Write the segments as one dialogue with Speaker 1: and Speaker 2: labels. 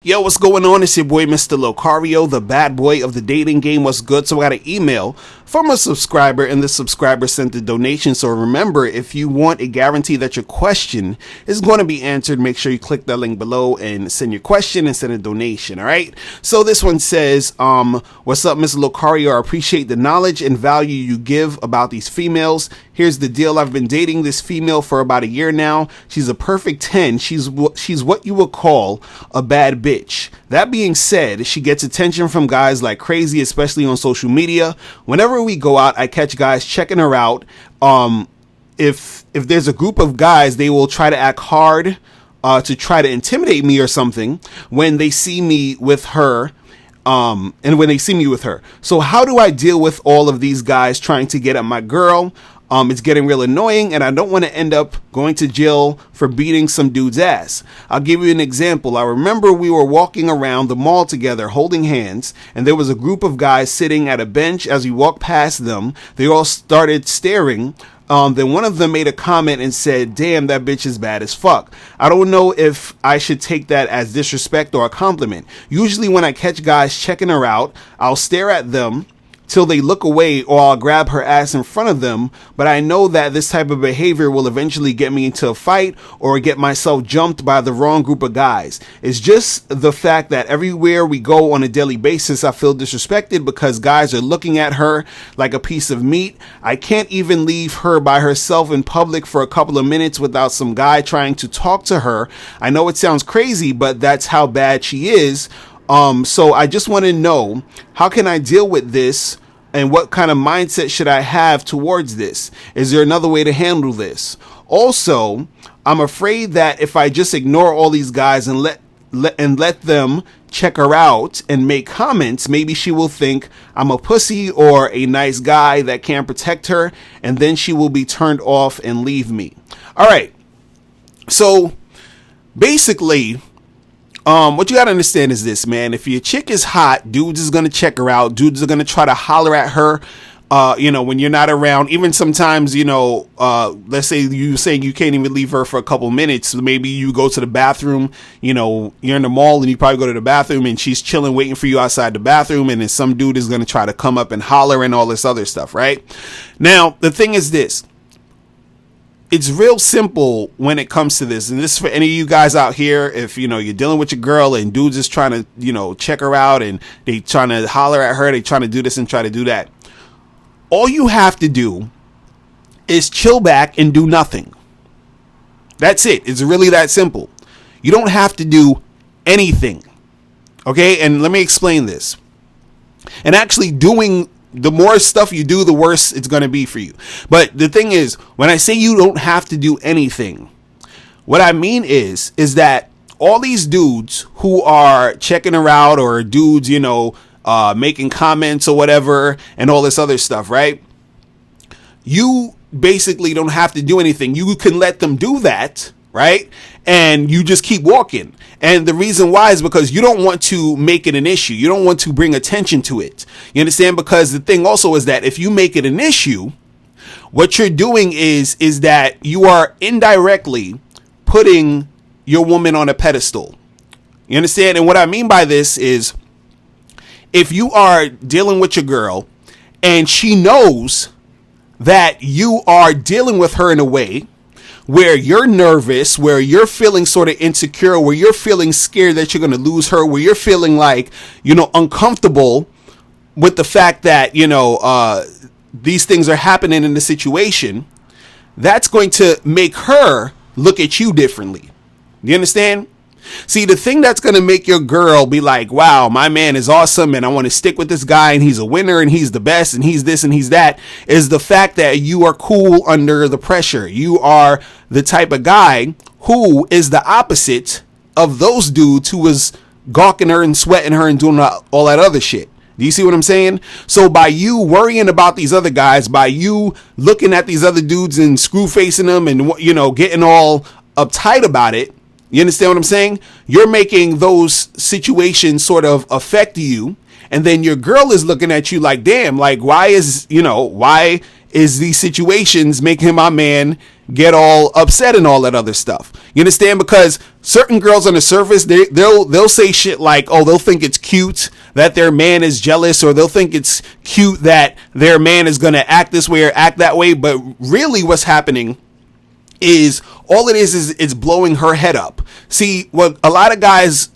Speaker 1: Yo, what's going on? It's your boy, Mr. Locario, the bad boy of the dating game. What's good? So I got an email from a subscriber, and the subscriber sent a donation. So remember, if you want a guarantee that your question is going to be answered, make sure you click that link below and send your question and send a donation. All right. So this one says, what's up, Mr. Locario? I appreciate the knowledge and value you give about these females. Here's the deal. I've been dating this female for about a year now. She's a perfect 10. She's what you would call a bad bitch. That being said, she gets attention from guys like crazy, especially on social media. Whenever we go out, I catch guys checking her out. If there's a group of guys, they will try to act hard to try to intimidate me or something when they see me with her. So how do I deal with all of these guys trying to get at my girl? It's getting real annoying, and I don't want to end up going to jail for beating some dude's ass. I'll give you an example. I remember we were walking around the mall together holding hands, and there was a group of guys sitting at a bench. As we walked past them, they all started staring. Then one of them made a comment and said, "Damn, that bitch is bad as fuck." I don't know if I should take that as disrespect or a compliment. Usually when I catch guys checking her out, I'll stare at them till they look away, or I'll grab her ass in front of them. But I know that this type of behavior will eventually get me into a fight or get myself jumped by the wrong group of guys. It's just the fact that everywhere we go on a daily basis, I feel disrespected because guys are looking at her like a piece of meat. I can't even leave her by herself in public for a couple of minutes without some guy trying to talk to her. I know it sounds crazy, but that's how bad she is. So I just want to know, how can I deal with this, and what kind of mindset should I have towards this? Is there another way to handle this? Also, I'm afraid that if I just ignore all these guys and let them check her out and make comments, maybe she will think I'm a pussy or a nice guy that can't protect her, and then she will be turned off and leave me. All right. So basically, what you gotta understand is this, man. If your chick is hot, dudes is gonna check her out. Dudes are gonna try to holler at her, when you're not around. Even sometimes, let's say you saying you can't even leave her for a couple minutes. Maybe you go to the bathroom, you're in the mall and you probably go to the bathroom and she's chilling, waiting for you outside the bathroom. And then some dude is gonna try to come up and holler and all this other stuff, right? Now, the thing is this. It's real simple when it comes to this. And this is for any of you guys out here. If, you're dealing with your girl and dudes is trying to, check her out and they trying to holler at her, they trying to do this and try to do that. All you have to do is chill back and do nothing. That's it. It's really that simple. You don't have to do anything. Okay. And let me explain this. And actually the more stuff you do, the worse it's going to be for you. But the thing is, when I say you don't have to do anything, what I mean is that all these dudes who are checking her out, or dudes, making comments or whatever and all this other stuff, right? You basically don't have to do anything. You can let them do that, right? And you just keep walking. And the reason why is because you don't want to make it an issue. You don't want to bring attention to it. You understand? Because the thing also is that if you make it an issue, what you're doing is that you are indirectly putting your woman on a pedestal. You understand? And what I mean by this is, if you are dealing with your girl and she knows that you are dealing with her in a way where you're nervous, where you're feeling sort of insecure, where you're feeling scared that you're going to lose her, where you're feeling like, uncomfortable with the fact that, these things are happening in the situation, that's going to make her look at you differently. You understand? See, the thing that's going to make your girl be like, wow, my man is awesome and I want to stick with this guy and he's a winner and he's the best and he's this and he's that, is the fact that you are cool under the pressure. You are the type of guy who is the opposite of those dudes who was gawking her and sweating her and doing all that other shit. Do you see what I'm saying? So by you worrying about these other guys, by you looking at these other dudes and screw facing them and, getting all uptight about it, you understand what I'm saying? You're making those situations sort of affect you, And then your girl is looking at you like, damn, like, why is these situations making my man get all upset and all that other stuff? You understand? Because certain girls on the surface, they'll say shit like, oh, they'll think it's cute that their man is jealous, or they'll think it's cute that their man is going to act this way or act that way. But really what's happening is all it is it's blowing her head up. See, what a lot of guys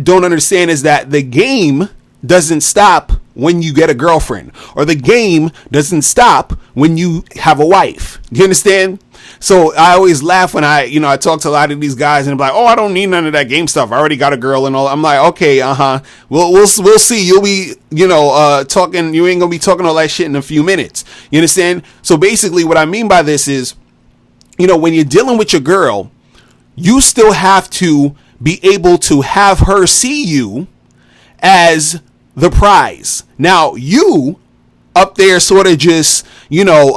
Speaker 1: don't understand is that the game doesn't stop when you get a girlfriend, or the game doesn't stop when you have a wife. You understand? So I always laugh when I talk to a lot of these guys and I'm like, oh, I don't need none of that game stuff. I already got a girl and all. I'm like, okay, we'll see. You'll be, talking. You ain't gonna be talking all that shit in a few minutes. You understand? So basically, what I mean by this is, when you're dealing with your girl, you still have to be able to have her see you as the prize. Now, you up there sort of just, getting all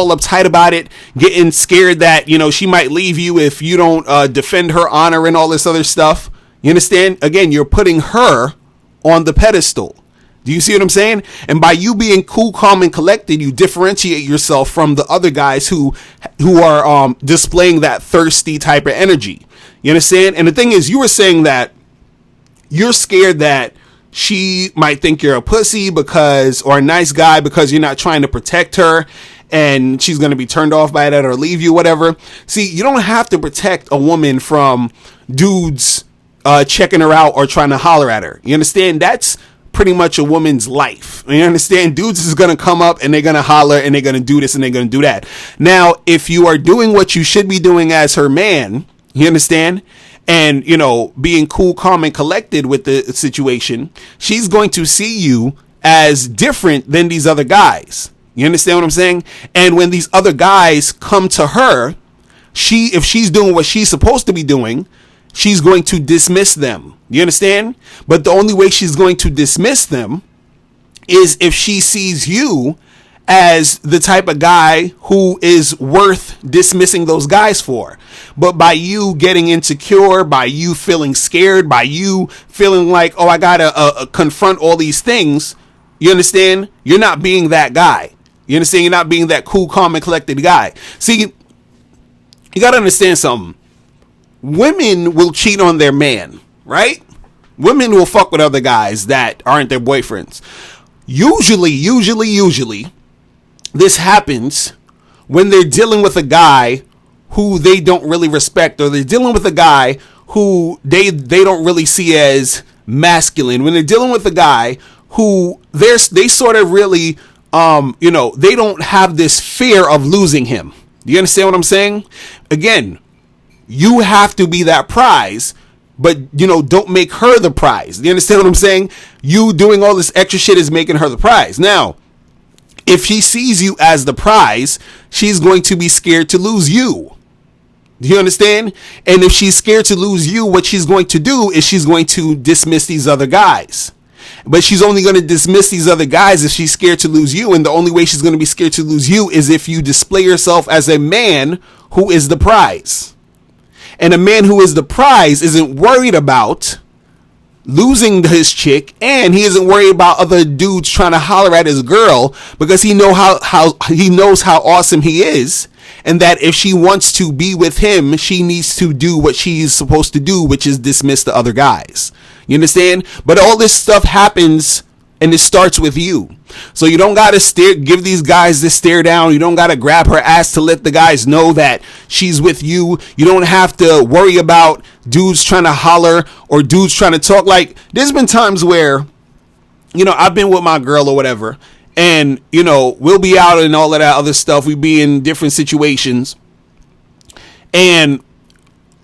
Speaker 1: uptight about it, getting scared that, she might leave you if you don't defend her honor and all this other stuff. You understand? Again, you're putting her on the pedestal. Do you see what I'm saying? And by you being cool, calm, and collected, you differentiate yourself from the other guys who are displaying that thirsty type of energy. You understand? And the thing is, you were saying that you're scared that she might think you're a pussy or a nice guy because you're not trying to protect her, and she's going to be turned off by that or leave you, whatever. See, you don't have to protect a woman from dudes checking her out or trying to holler at her. You understand? That's pretty much a woman's life. You understand? Dudes is going to come up and they're going to holler and they're going to do this and they're going to do that. Now, if you are doing what you should be doing as her man, you understand? And, being cool, calm, and collected with the situation, she's going to see you as different than these other guys. You understand what I'm saying? And when these other guys come to her, if she's doing what she's supposed to be doing, she's going to dismiss them. You understand? But the only way she's going to dismiss them is if she sees you as the type of guy who is worth dismissing those guys for. But by you getting insecure, by you feeling scared, by you feeling like, oh, I gotta confront all these things, you understand? You're not being that guy. You understand? You're not being that cool, calm, and collected guy. See, you gotta understand something. Women will cheat on their man, right? Women will fuck with other guys that aren't their boyfriends. Usually, this happens when they're dealing with a guy who they don't really respect, or they're dealing with a guy who they don't really see as masculine. When they're dealing with a guy who they sort of really, they don't have this fear of losing him. Do you understand what I'm saying? Again, you have to be that prize, but, don't make her the prize. Do you understand what I'm saying? You doing all this extra shit is making her the prize. Now, if she sees you as the prize, she's going to be scared to lose you. Do you understand? And if she's scared to lose you, what she's going to do is she's going to dismiss these other guys. But she's only going to dismiss these other guys if she's scared to lose you. And the only way she's going to be scared to lose you is if you display yourself as a man who is the prize. And a man who is the prize isn't worried about losing his chick, and he isn't worried about other dudes trying to holler at his girl, because he knows how awesome he is, and that if she wants to be with him, she needs to do what she's supposed to do, which is dismiss the other guys. You understand? But all this stuff happens, and it starts with you. So you don't gotta give these guys this stare down. You don't gotta grab her ass to let the guys know that she's with you. You don't have to worry about dudes trying to holler or dudes trying to talk. Like, there's been times where, I've been with my girl or whatever, and, we'll be out and all of that other stuff. We be in different situations. And,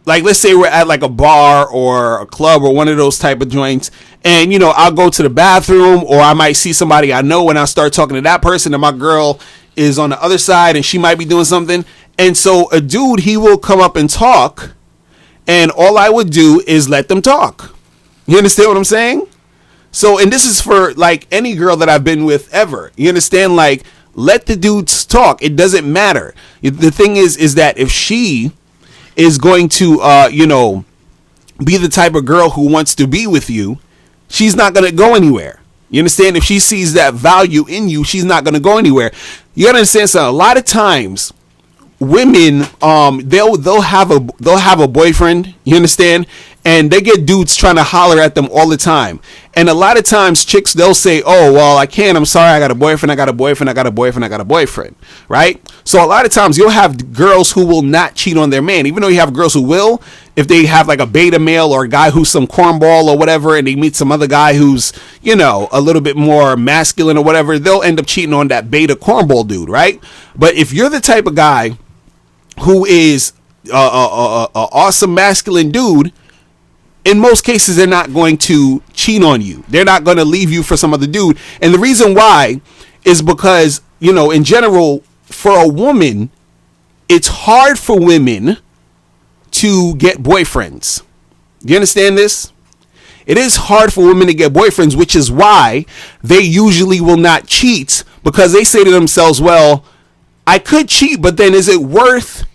Speaker 1: like, let's say we're at like a bar or a club or one of those type of joints, and I'll go to the bathroom, or I might see somebody I know and I start talking to that person, and my girl is on the other side and she might be doing something. And so a dude, he will come up and talk, and all I would do is let them talk. You understand what I'm saying? So, and this is for like any girl that I've been with ever. You understand? Like, let the dudes talk. It doesn't matter. The thing is that if she is going to, be the type of girl who wants to be with you, she's not going to go anywhere. You understand? If she sees that value in you, she's not going to go anywhere. You got to understand something. A lot of times women, they'll have a boyfriend, you understand? And they get dudes trying to holler at them all the time. And a lot of times chicks, they'll say, oh, well, I can't. I'm sorry. I got a boyfriend. Right? So a lot of times you'll have girls who will not cheat on their man, even though you have girls who will. If they have like a beta male or a guy who's some cornball or whatever, and they meet some other guy who's, you know, a little bit more masculine or whatever, they'll end up cheating on that beta cornball dude, right? But if you're the type of guy who is a awesome masculine dude, in most cases, they're not going to cheat on you. They're not going to leave you for some other dude. And the reason why is because, you know, in general, for a woman, it's hard for women to get boyfriends. You understand this? It is hard for women to get boyfriends, which is why they usually will not cheat, because they say to themselves, well, I could cheat, but then is it worth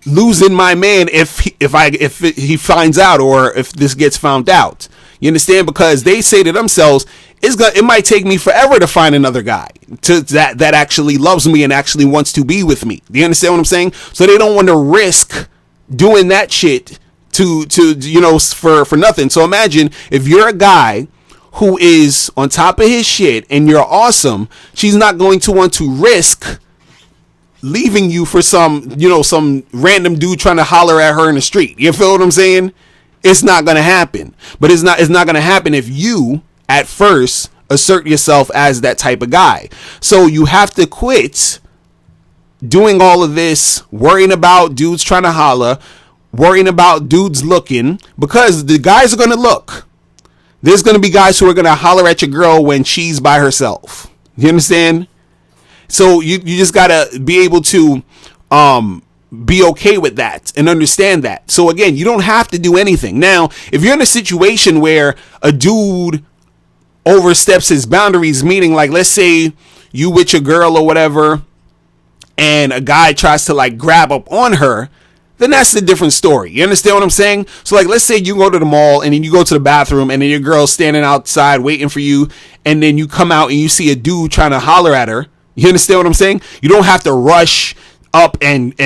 Speaker 1: losing my man if he finds out, or if this gets found out? You understand? Because they say to themselves, it might take me forever to find another guy that actually loves me and actually wants to be with me. Do you understand what I'm saying? So they don't want to risk doing that shit to you know, for nothing. So imagine if you're a guy who is on top of his shit and you're awesome, she's not going to want to risk leaving you for some random dude trying to holler at her in the street. You feel what I'm saying? It's not going to happen. But it's not going to happen if you at first assert yourself as that type of guy. So you have to quit doing all of this, worrying about dudes trying to holler, worrying about dudes looking, because the guys are going to look. There's going to be guys who are going to holler at your girl when she's by herself. You understand? So you just gotta be able to be okay with that and understand that. So again, you don't have to do anything. Now, if you're in a situation where a dude oversteps his boundaries, meaning like, let's say you with your girl or whatever, and a guy tries to like grab up on her, then that's a different story. You understand what I'm saying? So like, let's say you go to the mall and then you go to the bathroom and then your girl's standing outside waiting for you, and then you come out and you see a dude trying to holler at her. You understand what I'm saying? You don't have to rush up and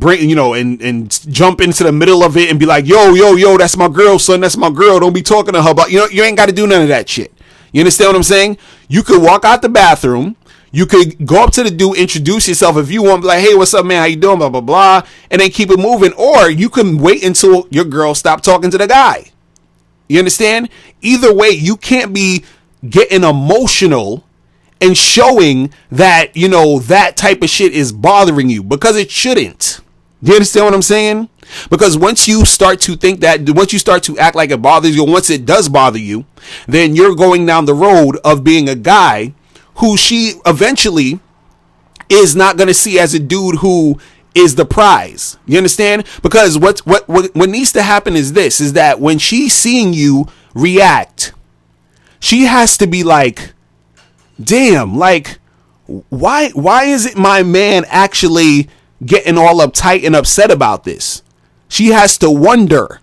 Speaker 1: bring, you know, and jump into the middle of it and be like, yo, that's my girl, son. That's my girl. Don't be talking to her about, you know, you ain't got to do none of that shit. You understand what I'm saying? You could walk out the bathroom. You could go up to the dude, introduce yourself if you want, be like, hey, what's up, man? How you doing? Blah, blah, blah. And then keep it moving. Or you can wait until your girl stop talking to the guy. You understand? Either way, you can't be getting emotional and showing that, you know, that type of shit is bothering you, because it shouldn't. Do you understand what I'm saying? Because once you start to think that, once you start to act like it bothers you, once it does bother you, then you're going down the road of being a guy who she eventually is not going to see as a dude who is the prize. You understand? Because what needs to happen is this, is that when she's seeing you react, she has to be like, damn, like, why is it my man actually getting all uptight and upset about this? She has to wonder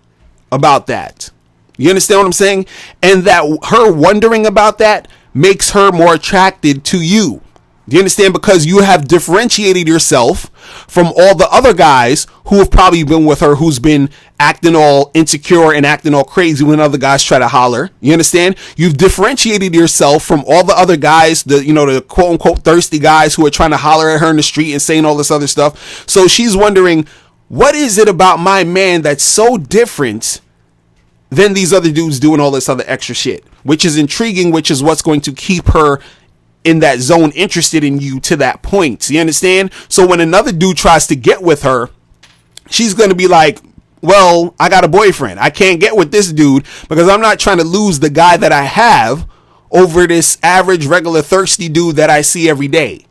Speaker 1: about that. You understand what I'm saying? And that her wondering about that makes her more attracted to you. Do you understand? Because you have differentiated yourself from all the other guys who have probably been with her, who's been acting all insecure and acting all crazy when other guys try to holler. You understand? You've differentiated yourself from all the other guys, the quote unquote thirsty guys who are trying to holler at her in the street and saying all this other stuff. So she's wondering, what is it about my man that's so different than these other dudes doing all this other extra shit, which is intriguing, which is what's going to keep her in that zone, interested in you to that point. You understand? So when another dude tries to get with her, she's going to be like, well, I got a boyfriend. I can't get with this dude because I'm not trying to lose the guy that I have over this average, regular, thirsty dude that I see every day.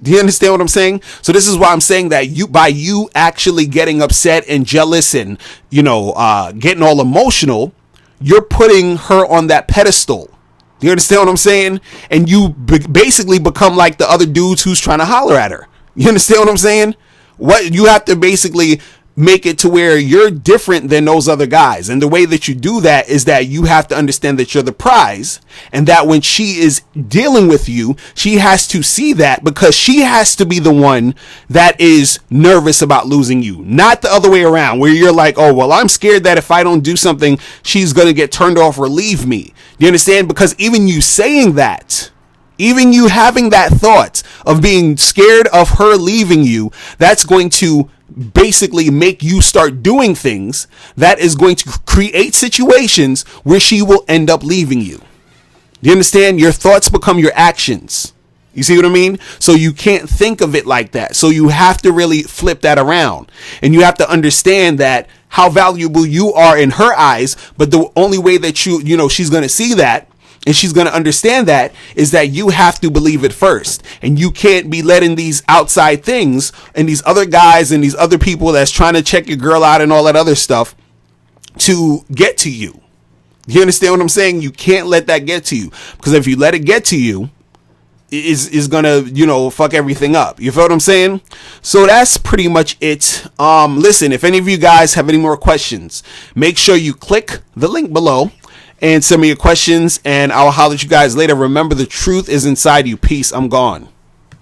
Speaker 1: Do you understand what I'm saying? So this is why I'm saying that by you actually getting upset and jealous and, you know, getting all emotional, you're putting her on that pedestal. Do you understand what I'm saying? And you basically become like the other dudes who's trying to holler at her. You understand what I'm saying? What you have to basically make it to where you're different than those other guys. And the way that you do that is that you have to understand that you're the prize, and that when she is dealing with you, she has to see that, because she has to be the one that is nervous about losing you, not the other way around, where you're like, oh, well, I'm scared that if I don't do something, she's going to get turned off or leave me. You understand? Because even you saying that, even you having that thought of being scared of her leaving you, that's going to basically make you start doing things that is going to create situations where she will end up leaving you. You understand? Your thoughts become your actions. You see what I mean? So you can't think of it like that. So you have to really flip that around, and you have to understand that how valuable you are in her eyes. But the only way that she's going to see that, and she's going to understand that, is that you have to believe it first. And you can't be letting these outside things and these other guys and these other people that's trying to check your girl out and all that other stuff to get to you. You understand what I'm saying? You can't let that get to you, because if you let it get to you, is gonna, fuck everything up. You feel what I'm saying? So that's pretty much it. Listen, if any of you guys have any more questions, make sure you click the link below and send me your questions, and I'll holler at you guys later. Remember, the truth is inside you. Peace. I'm gone.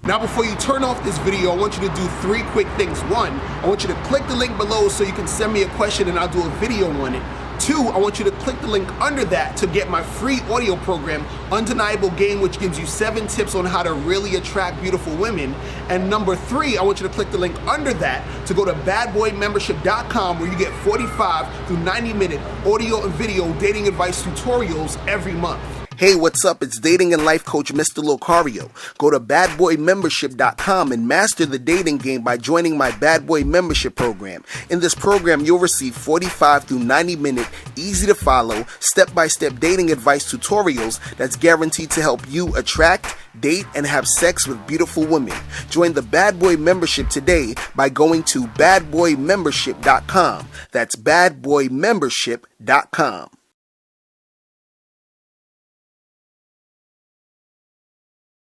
Speaker 1: Now, before you turn off this video, I want you to do 3 quick things. 1, I want you to click the link below so you can send me a question and I'll do a video on it. 2, I want you to click the link under that to get my free audio program, Undeniable Game, which gives you 7 tips on how to really attract beautiful women. And number 3, I want you to click the link under that to go to badboymembership.com, where you get 45 through 90-minute audio and video dating advice tutorials every month. Hey, what's up? It's dating and life coach Mr. Locario. Go to badboymembership.com and master the dating game by joining my Bad Boy Membership program. In this program, you'll receive 45 through 90-minute, easy-to-follow, step-by-step dating advice tutorials that's guaranteed to help you attract, date, and have sex with beautiful women. Join the Bad Boy Membership today by going to badboymembership.com. That's badboymembership.com.